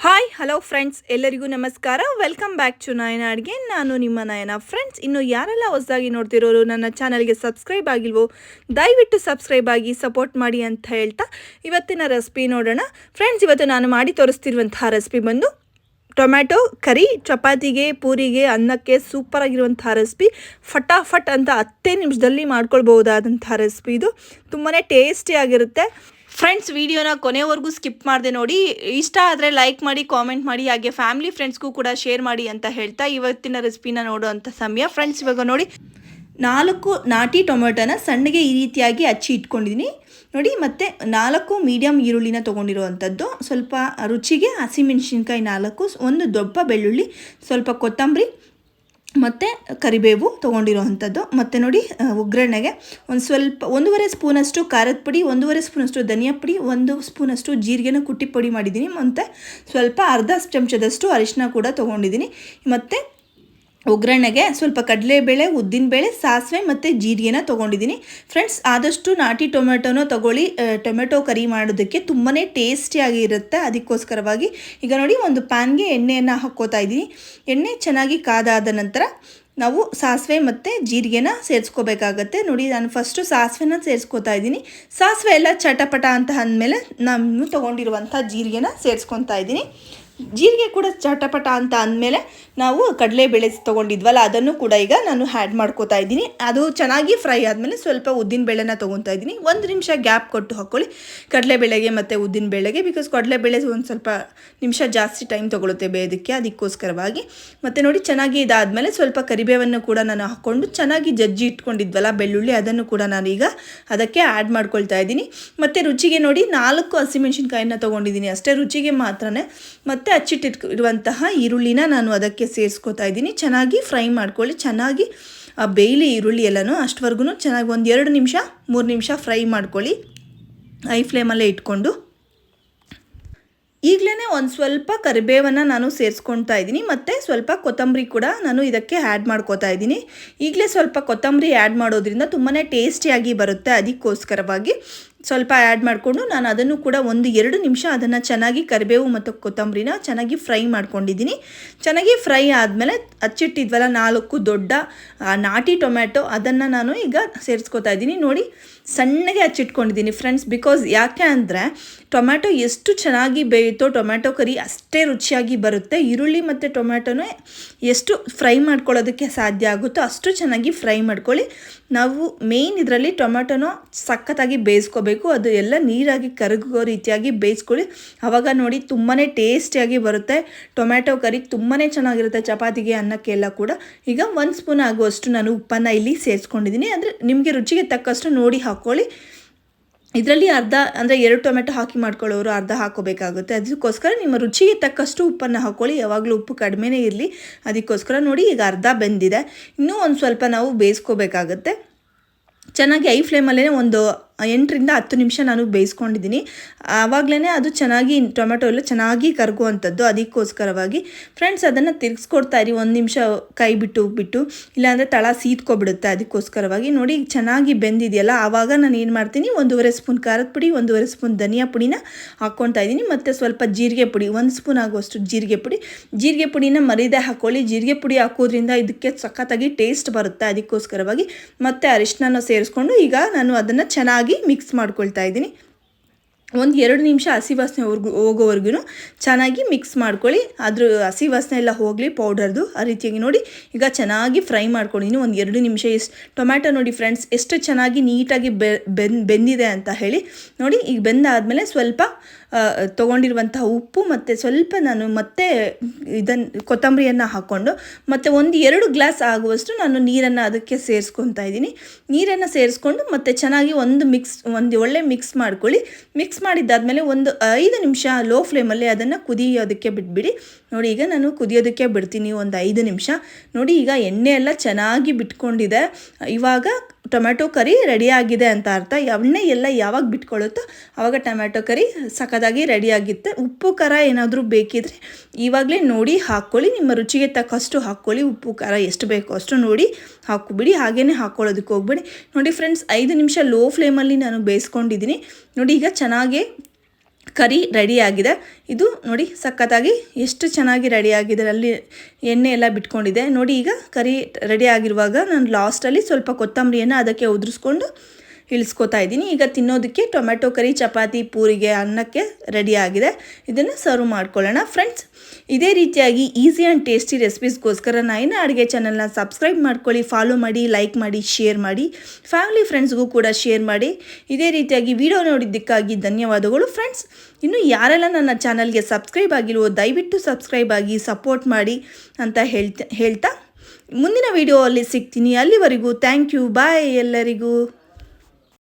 Hi hello friends, ಎಲ್ಲರಿಗೂ ನಮಸ್ಕಾರ. Welcome back to ನಯನ ಅಡುಗೆ. ನಾನು ನಿಮ್ಮ ನಯನ. ಫ್ರೆಂಡ್ಸ್, ಇನ್ನು ಯಾರೆಲ್ಲ ಹೊಸದಾಗಿ ನೋಡ್ತಿರೋರು ನನ್ನ ಚಾನಲ್ಗೆ ಸಬ್ಸ್ಕ್ರೈಬ್ ಆಗಿಲ್ವೋ ದಯವಿಟ್ಟು ಸಬ್ಸ್ಕ್ರೈಬ್ ಆಗಿ ಸಪೋರ್ಟ್ ಮಾಡಿ ಅಂತ ಹೇಳ್ತಾ ಇವತ್ತಿನ ರೆಸಿಪಿ ನೋಡೋಣ. ಫ್ರೆಂಡ್ಸ್, ಇವತ್ತು ನಾನು ಮಾಡಿ ತೋರಿಸ್ತಿರುವಂತಹ ರೆಸಿಪಿ ಬಂದು ಟೊಮ್ಯಾಟೊ ಕರಿ. ಚಪಾತಿಗೆ, ಪೂರಿಗೆ, ಅನ್ನಕ್ಕೆ ಸೂಪರಾಗಿರುವಂಥ ರೆಸಿಪಿ. ಫಟಾಫಟ್ ಅಂತ 10 ನಿಮಿಷದಲ್ಲಿ ಮಾಡ್ಕೊಳ್ಬಹುದಾದಂಥ ರೆಸಿಪಿ. ಇದು ತುಂಬಾ ಟೇಸ್ಟಿಯಾಗಿರುತ್ತೆ. ಫ್ರೆಂಡ್ಸ್, ವಿಡಿಯೋನ ಕೊನೆವರೆಗೂ ಸ್ಕಿಪ್ ಮಾಡಿದೆ ನೋಡಿ. ಇಷ್ಟ ಆದರೆ ಲೈಕ್ ಮಾಡಿ, ಕಾಮೆಂಟ್ ಮಾಡಿ, ಹಾಗೆ ಫ್ಯಾಮಿಲಿ ಫ್ರೆಂಡ್ಸ್ಗೂ ಕೂಡ ಶೇರ್ ಮಾಡಿ ಅಂತ ಹೇಳ್ತಾ ಇವತ್ತಿನ ರೆಸಿಪಿನ ನೋಡುವಂಥ ಸಮಯ. ಫ್ರೆಂಡ್ಸ್, ಇವಾಗ ನೋಡಿ 4 ನಾಟಿ ಟೊಮೆಟೊನ ಸಣ್ಣಗೆ ಈ ರೀತಿಯಾಗಿ ಹಚ್ಚಿ ಇಟ್ಕೊಂಡಿದ್ದೀನಿ ನೋಡಿ. ಮತ್ತು 4 ಮೀಡಿಯಮ್ ಈರುಳ್ಳಿನ ತೊಗೊಂಡಿರುವಂಥದ್ದು, ಸ್ವಲ್ಪ ರುಚಿಗೆ ಹಸಿಮೆಣಸಿನ್ಕಾಯಿ 4, ಒಂದು ದೊಡ್ಡ ಬೆಳ್ಳುಳ್ಳಿ, ಸ್ವಲ್ಪ ಕೊತ್ತಂಬರಿ ಮತ್ತು ಕರಿಬೇವು ತೊಗೊಂಡಿರೋವಂಥದ್ದು. ಮತ್ತು ನೋಡಿ ಒಗ್ಗರಣೆಗೆ ಸ್ವಲ್ಪ 1.5 ಸ್ಪೂನಷ್ಟು ಖಾರದ ಪುಡಿ, 1.5 ಸ್ಪೂನಷ್ಟು ಧನಿಯಾ ಪುಡಿ, 1 ಸ್ಪೂನಷ್ಟು ಜೀರಿಗೆನ ಕುಟ್ಟಿ ಪುಡಿ ಮಾಡಿದ್ದೀನಿ. ಮತ್ತು ಸ್ವಲ್ಪ ಅರ್ಧ ಚಮಚದಷ್ಟು ಅರಿಶಿನ ಕೂಡ ತೊಗೊಂಡಿದ್ದೀನಿ. ಮತ್ತು ಒಗ್ಗರಣೆಗೆ ಸ್ವಲ್ಪ ಕಡಲೆಬೇಳೆ, ಉದ್ದಿನಬೇಳೆ, ಸಾಸಿವೆ ಮತ್ತು ಜೀರಿಗೆನ ತೊಗೊಂಡಿದ್ದೀನಿ. ಫ್ರೆಂಡ್ಸ್, ಆದಷ್ಟು ನಾಟಿ ಟೊಮೆಟೊನ ತೊಗೊಳ್ಳಿ. ಟೊಮೆಟೊ ಕರಿ ಮಾಡೋದಕ್ಕೆ ತುಂಬಾ ಟೇಸ್ಟಿಯಾಗಿರುತ್ತೆ. ಅದಕ್ಕೋಸ್ಕರವಾಗಿ ಈಗ ನೋಡಿ ಒಂದು ಪ್ಯಾನ್ಗೆ ಎಣ್ಣೆಯನ್ನು ಹಾಕ್ಕೋತಾ ಇದ್ದೀನಿ. ಎಣ್ಣೆ ಚೆನ್ನಾಗಿ ಕಾದಾದ ನಂತರ ನಾವು ಸಾಸಿವೆ ಮತ್ತು ಜೀರಿಗೆನ ಸೇರಿಸ್ಕೋಬೇಕಾಗತ್ತೆ. ನೋಡಿ, ನಾನು ಫಸ್ಟು ಸಾಸಿವೆನ ಸೇರಿಸ್ಕೋತಾ ಇದ್ದೀನಿ. ಸಾಸಿವೆ ಎಲ್ಲ ಚಟಪಟ ಅಂತ ಅಂದಮೇಲೆ ನಾನು ತೊಗೊಂಡಿರುವಂಥ ಜೀರಿಗೆನ ಸೇರಿಸ್ಕೊತಾ ಇದ್ದೀನಿ. ಜೀರಿಗೆ ಕೂಡ ಚಟಪಟ ಅಂತ ಅಂದಮೇಲೆ ನಾವು ಕಡಲೆಬೇಳೆ ತೊಗೊಂಡಿದ್ವಲ್ಲ ಅದನ್ನು ಕೂಡ ಈಗ ನಾನು ಆ್ಯಡ್ ಮಾಡ್ಕೋತಾ ಇದ್ದೀನಿ. ಅದು ಚೆನ್ನಾಗಿ ಫ್ರೈ ಆದಮೇಲೆ ಸ್ವಲ್ಪ ಉದ್ದಿನಬೇಳೆನ ತೊಗೊತಾ ಇದ್ದೀನಿ. 1 ನಿಮಿಷ ಗ್ಯಾಪ್ ಕೊಟ್ಟು ಹಾಕ್ಕೊಳ್ಳಿ ಕಡಲೆಬೇಳೆಗೆ ಮತ್ತು ಉದ್ದಿನಬೇಳೆಗೆ. ಬಿಕಾಸ್ ಕಡಲೆಬೇಳೆ ಒಂದು ಸ್ವಲ್ಪ ನಿಮಿಷ ಜಾಸ್ತಿ ಟೈಮ್ ತೊಗೊಳುತ್ತೆ ಬೇಯೋದಕ್ಕೆ, ಅದಕ್ಕೋಸ್ಕರವಾಗಿ. ಮತ್ತು ನೋಡಿ, ಚೆನ್ನಾಗಿ ಇದಾದಮೇಲೆ ಸ್ವಲ್ಪ ಕರಿಬೇವನ್ನು ಕೂಡ ನಾನು ಹಾಕ್ಕೊಂಡು ಚೆನ್ನಾಗಿ ಜಜ್ಜಿ ಇಟ್ಕೊಂಡಿದ್ವಲ್ಲ ಬೆಳ್ಳುಳ್ಳಿ, ಅದನ್ನು ಕೂಡ ನಾನೀಗ ಅದಕ್ಕೆ ಆ್ಯಡ್ ಮಾಡ್ಕೊಳ್ತಾ ಇದ್ದೀನಿ. ಮತ್ತು ರುಚಿಗೆ ನೋಡಿ 4 ಹಸಿಮೆಣಸಿನ್ಕಾಯಿನ ತೊಗೊಂಡಿದ್ದೀನಿ ಅಷ್ಟೇ, ರುಚಿಗೆ ಮಾತ್ರನೇ. ಮತ್ತು ಹಚ್ಚಿಟ್ಟಿರುವಂತಹ ಈರುಳ್ಳಿನ ನಾನು ಅದಕ್ಕೆ ಸೇರಿಸ್ಕೋತಾ ಇದ್ದೀನಿ. ಚೆನ್ನಾಗಿ ಫ್ರೈ ಮಾಡ್ಕೊಳ್ಳಿ, ಚೆನ್ನಾಗಿ ಬೇಯಲಿ ಈರುಳ್ಳಿ ಎಲ್ಲನೂ. ಅಷ್ಟವರೆಗೂ ಚೆನ್ನಾಗಿ 1-2 ನಿಮಿಷ 3 ನಿಮಿಷ ಫ್ರೈ ಮಾಡ್ಕೊಳ್ಳಿ ಹೈ ಫ್ಲೇಮಲ್ಲೇ ಇಟ್ಕೊಂಡು. ಈಗಲೇ ಒಂದು ಸ್ವಲ್ಪ ಕರಿಬೇವನ್ನು ನಾನು ಸೇರಿಸ್ಕೊಳ್ತಾ ಇದ್ದೀನಿ. ಮತ್ತು ಸ್ವಲ್ಪ ಕೊತ್ತಂಬರಿ ಕೂಡ ನಾನು ಇದಕ್ಕೆ ಆ್ಯಡ್ ಮಾಡ್ಕೋತಾ ಇದ್ದೀನಿ. ಈಗಲೇ ಸ್ವಲ್ಪ ಕೊತ್ತಂಬರಿ ಆ್ಯಡ್ ಮಾಡೋದ್ರಿಂದ ತುಂಬಾ ಟೇಸ್ಟಿಯಾಗಿ ಬರುತ್ತೆ. ಅದಕ್ಕೋಸ್ಕರವಾಗಿ ಸ್ವಲ್ಪ ಆ್ಯಡ್ ಮಾಡಿಕೊಂಡು ನಾನು ಅದನ್ನು ಕೂಡ 1-2 ನಿಮಿಷ ಅದನ್ನು ಚೆನ್ನಾಗಿ ಕರಿಬೇವು ಮತ್ತು ಕೊತ್ತಂಬರಿನ ಚೆನ್ನಾಗಿ ಫ್ರೈ ಮಾಡ್ಕೊಂಡಿದ್ದೀನಿ. ಚೆನ್ನಾಗಿ ಫ್ರೈ ಆದಮೇಲೆ ಹಚ್ಚಿಟ್ಟಿದ್ವಲ್ಲ 4 ದೊಡ್ಡ ನಾಟಿ ಟೊಮ್ಯಾಟೊ, ಅದನ್ನು ನಾನು ಈಗ ಸೇರಿಸ್ಕೊತಾ ಇದ್ದೀನಿ. ನೋಡಿ, ಸಣ್ಣಗೆ ಹಚ್ಚಿಟ್ಕೊಂಡಿದ್ದೀನಿ ಫ್ರೆಂಡ್ಸ್. ಬಿಕಾಸ್ ಯಾಕೆ ಅಂದರೆ ಟೊಮ್ಯಾಟೊ ಎಷ್ಟು ಚೆನ್ನಾಗಿ ಬೇಯುತ್ತೋ ಟೊಮ್ಯಾಟೊ ಕರಿ ಅಷ್ಟೇ ರುಚಿಯಾಗಿ ಬರುತ್ತೆ. ಈರುಳ್ಳಿ ಮತ್ತು ಟೊಮ್ಯಾಟೊನೇ ಎಷ್ಟು ಫ್ರೈ ಮಾಡ್ಕೊಳ್ಳೋದಕ್ಕೆ ಸಾಧ್ಯ ಆಗುತ್ತೋ ಅಷ್ಟು ಚೆನ್ನಾಗಿ ಫ್ರೈ ಮಾಡ್ಕೊಳ್ಳಿ. ನಾವು ಮೇಯ್ನ್ ಇದರಲ್ಲಿ ಟೊಮ್ಯಾಟೊನ ಸಖತ್ತಾಗಿ ಬೇಯಿಸ್ಕೋಬೇಕು. ಅದು ಎಲ್ಲ ನೀರಾಗಿ ಕರಗೋ ರೀತಿಯಾಗಿ ಬೇಯಿಸ್ಕೊಳ್ಳಿ. ಆವಾಗ ನೋಡಿ ತುಂಬಾ ಟೇಸ್ಟಿಯಾಗಿ ಬರುತ್ತೆ. ಟೊಮ್ಯಾಟೊ ಕರಿ ತುಂಬಾ ಚೆನ್ನಾಗಿರುತ್ತೆ ಚಪಾತಿಗೆ, ಅನ್ನಕ್ಕೆಲ್ಲ ಕೂಡ. ಈಗ 1 ಸ್ಪೂನ್ ಆಗುವಷ್ಟು ನಾನು ಉಪ್ಪನ್ನು ಇಲ್ಲಿ ಸೇರಿಸ್ಕೊಂಡಿದ್ದೀನಿ. ಅಂದರೆ ನಿಮಗೆ ರುಚಿಗೆ ತಕ್ಕಷ್ಟು ನೋಡಿ ಹಾಕ್ಕೊಳ್ಳಿ. ಇದರಲ್ಲಿ ಅರ್ಧ ಅಂದರೆ 2 ಟೊಮೆಟೊ ಹಾಕಿ ಮಾಡ್ಕೊಳ್ಳೋರು ಅರ್ಧ ಹಾಕೋಬೇಕಾಗುತ್ತೆ. ಅದಕ್ಕೋಸ್ಕರ ನಿಮ್ಮ ರುಚಿಗೆ ತಕ್ಕಷ್ಟು ಉಪ್ಪನ್ನು ಹಾಕ್ಕೊಳ್ಳಿ. ಯಾವಾಗಲೂ ಉಪ್ಪು ಕಡಿಮೆನೇ ಇರಲಿ. ಅದಕ್ಕೋಸ್ಕರ ನೋಡಿ, ಈಗ ಅರ್ಧ ಬೆಂದಿದೆ. ಇನ್ನೂ ಒಂದು ಸ್ವಲ್ಪ ನಾವು ಬೇಯಿಸ್ಕೋಬೇಕಾಗತ್ತೆ. ಚೆನ್ನಾಗಿ ಹೈ ಫ್ಲೇಮಲ್ಲೇ ಒಂದು 8-10 ನಿಮಿಷ ನಾನು ಬೇಯಿಸ್ಕೊಂಡಿದ್ದೀನಿ. ಆವಾಗಲೇ ಅದು ಚೆನ್ನಾಗಿ ಟೊಮೆಟೊ ಎಲ್ಲ ಚೆನ್ನಾಗಿ ಕರಗುವಂಥದ್ದು. ಅದಕ್ಕೋಸ್ಕರವಾಗಿ ಫ್ರೆಂಡ್ಸ್ ಅದನ್ನು ತಿರ್ಗಿಸ್ಕೊಡ್ತಾ ಇರಿ 1 ನಿಮಿಷ ಕೈ ಬಿಟ್ಟು, ಇಲ್ಲಾಂದರೆ ತಳ ಸೀದ್ಕೊಬಿಡುತ್ತೆ. ಅದಕ್ಕೋಸ್ಕರವಾಗಿ ನೋಡಿ ಚೆನ್ನಾಗಿ ಬೆಂದಿದೆಯಲ್ಲ, ಆವಾಗ ನಾನು ಏನು ಮಾಡ್ತೀನಿ, 1.5 ಸ್ಪೂನ್ ಖಾರದ ಪುಡಿ, 1.5 ಸ್ಪೂನ್ ಧನಿಯಾ ಪುಡಿನ ಹಾಕ್ಕೊತಾ ಇದ್ದೀನಿ. ಮತ್ತು ಸ್ವಲ್ಪ ಜೀರಿಗೆ ಪುಡಿ, 1 ಸ್ಪೂನ್ ಆಗುವಷ್ಟು ಜೀರಿಗೆ ಪುಡಿನ ಮರೀದೆ ಹಾಕ್ಕೊಳ್ಳಿ. ಜೀರಿಗೆ ಪುಡಿ ಹಾಕೋದ್ರಿಂದ ಇದಕ್ಕೆ ಸಖತ್ತಾಗಿ ಟೇಸ್ಟ್ ಬರುತ್ತೆ. ಅದಕ್ಕೋಸ್ಕರವಾಗಿ ಮತ್ತು ಅರಿಶಿನ ಸೇರಿಸ್ಕೊಂಡು ಈಗ ನಾನು ಅದನ್ನು ಚೆನ್ನಾಗಿ ಮಿಕ್ಸ್ ಮಾಡ್ಕೊಳ್ತಾ ಇದ್ದೀನಿ. 1-2 ನಿಮಿಷ ಹಸಿ ವಾಸನೆ ಹೋಗೋವರೆಗೂ ಚೆನ್ನಾಗಿ ಮಿಕ್ಸ್ ಮಾಡ್ಕೊಳ್ಳಿ. ಅದ್ರ ಹಸಿ ವಾಸನೆ ಎಲ್ಲ ಹೋಗಲಿ ಪೌಡರ್ದು. ಆ ರೀತಿಯಾಗಿ ನೋಡಿ ಈಗ ಚೆನ್ನಾಗಿ ಫ್ರೈ ಮಾಡ್ಕೊಂಡಿದ್ದೀನಿ 1-2 ನಿಮಿಷ. ಟೊಮ್ಯಾಟೊ ನೋಡಿ ಫ್ರೆಂಡ್ಸ್ ಎಷ್ಟು ಚೆನ್ನಾಗಿ ನೀಟಾಗಿ ಬೆಂದಿದೆ ಅಂತ ಹೇಳಿ. ನೋಡಿ, ಈಗ ಬೆಂದಾದಮೇಲೆ ಸ್ವಲ್ಪ ತೊಗೊಂಡಿರುವಂತಹ ಉಪ್ಪು ಮತ್ತು ಸ್ವಲ್ಪ ನಾನು ಮತ್ತೆ ಇದನ್ನು ಕೊತ್ತಂಬರಿಯನ್ನು ಹಾಕ್ಕೊಂಡು ಮತ್ತು 1-2 ಗ್ಲಾಸ್ ಆಗುವಷ್ಟು ನಾನು ನೀರನ್ನು ಅದಕ್ಕೆ ಸೇರಿಸ್ಕೊತಾ ಇದ್ದೀನಿ. ನೀರನ್ನು ಸೇರಿಸ್ಕೊಂಡು ಮತ್ತು ಚೆನ್ನಾಗಿ ಒಂದು ಒಳ್ಳೆ ಮಿಕ್ಸ್ ಮಾಡ್ಕೊಳ್ಳಿ. ಮಿಕ್ಸ್ ಮಾಡಿದ್ದಾದಮೇಲೆ ಒಂದು 5 ನಿಮಿಷ ಲೋ ಫ್ಲೇಮಲ್ಲಿ ಅದನ್ನು ಕುದಿಯೋದಕ್ಕೆ ಬಿಟ್ಬಿಡಿ. ನೋಡಿ, ಈಗ ನಾನು ಕುದಿಯೋದಕ್ಕೆ ಬಿಡ್ತೀನಿ ಒಂದು 5 ನಿಮಿಷ. ನೋಡಿ, ಈಗ ಎಣ್ಣೆ ಎಲ್ಲ ಚೆನ್ನಾಗಿ ಬಿಟ್ಕೊಂಡಿದೆ. ಇವಾಗ ಟೊಮ್ಯಾಟೊ ಕರಿ ರೆಡಿಯಾಗಿದೆ ಅಂತ ಅರ್ಥ. ಎಣ್ಣೆ ಎಲ್ಲ ಯಾವಾಗ ಬಿಟ್ಕೊಳ್ಳುತ್ತೋ ಆವಾಗ ಟೊಮ್ಯಾಟೊ ಕರಿ ಸಖತ್ತಾಗಿ ರೆಡಿಯಾಗುತ್ತೆ. ಉಪ್ಪು ಖಾರ ಏನಾದರೂ ಬೇಕಿದ್ರೆ ಇವಾಗಲೇ ನೋಡಿ ಹಾಕ್ಕೊಳ್ಳಿ. ನಿಮ್ಮ ರುಚಿಗೆ ತಕ್ಕಷ್ಟು ಹಾಕ್ಕೊಳ್ಳಿ. ಉಪ್ಪು ಖಾರ ಎಷ್ಟು ಬೇಕೋ ಅಷ್ಟು ನೋಡಿ ಹಾಕ್ಕೊಬಿಡಿ. ಹಾಗೇ ಹಾಕ್ಕೊಳ್ಳೋದಕ್ಕೆ ಹೋಗ್ಬೇಡಿ. ನೋಡಿ ಫ್ರೆಂಡ್ಸ್, 5 ನಿಮಿಷ ಲೋ ಫ್ಲೇಮಲ್ಲಿ ನಾನು ಬೇಯಿಸ್ಕೊಂಡಿದ್ದೀನಿ. ನೋಡಿ, ಈಗ ಚೆನ್ನಾಗಿ ಕರಿ ರೆಡಿಯಾಗಿದೆ. ಇದು ನೋಡಿ ಸಖತ್ತಾಗಿ ಎಷ್ಟು ಚೆನ್ನಾಗಿ ರೆಡಿಯಾಗಿದೆ, ಅಲ್ಲಿ ಎಣ್ಣೆ ಎಲ್ಲ ಬಿಟ್ಕೊಂಡಿದೆ ನೋಡಿ. ಈಗ ಕರಿ ರೆಡಿ ಆಗಿರುವಾಗ ನಾನು ಲಾಸ್ಟಲ್ಲಿ ಸ್ವಲ್ಪ ಕೊತ್ತಂಬರಿಯನ್ನು ಅದಕ್ಕೆ ಉದುರಿಸ್ಕೊಂಡು ಇಳಿಸ್ಕೊತಾ ಇದ್ದೀನಿ. ಈಗ ತಿನ್ನೋದಕ್ಕೆ ಟೊಮೆಟೊ ಕರಿ ಚಪಾತಿ, ಪೂರಿಗೆ, ಅನ್ನಕ್ಕೆ ರೆಡಿಯಾಗಿದೆ. ಇದನ್ನು ಸರ್ವ್ ಮಾಡ್ಕೊಳ್ಳೋಣ ಫ್ರೆಂಡ್ಸ್. ಇದೇ ರೀತಿಯಾಗಿ ಈಸಿ ಆ್ಯಂಡ್ ಟೇಸ್ಟಿ ರೆಸಿಪೀಸ್ಗೋಸ್ಕರ ನಾನು ಅಡುಗೆ ಚಾನಲ್ನ ಸಬ್ಸ್ಕ್ರೈಬ್ ಮಾಡ್ಕೊಳ್ಳಿ, ಫಾಲೋ ಮಾಡಿ, ಲೈಕ್ ಮಾಡಿ, ಶೇರ್ ಮಾಡಿ, ಫ್ಯಾಮಿಲಿ ಫ್ರೆಂಡ್ಸ್ಗೂ ಕೂಡ ಶೇರ್ ಮಾಡಿ. ಇದೇ ರೀತಿಯಾಗಿ ವಿಡಿಯೋ ನೋಡಿದ್ದಕ್ಕಾಗಿ ಧನ್ಯವಾದಗಳು ಫ್ರೆಂಡ್ಸ್. ಇನ್ನು ಯಾರೆಲ್ಲ ನನ್ನ ಚಾನಲ್ಗೆ ಸಬ್ಸ್ಕ್ರೈಬ್ ಆಗಿಲ್ವೋ ದಯವಿಟ್ಟು ಸಬ್ಸ್ಕ್ರೈಬ್ ಆಗಿ ಸಪೋರ್ಟ್ ಮಾಡಿ ಅಂತ ಹೇಳ್ತಾ ಮುಂದಿನ ವಿಡಿಯೋ ಅಲ್ಲಿ ಸಿಗ್ತೀನಿ. ಅಲ್ಲಿವರೆಗೂ ಥ್ಯಾಂಕ್ ಯು, ಬಾಯ್ ಎಲ್ಲರಿಗೂ.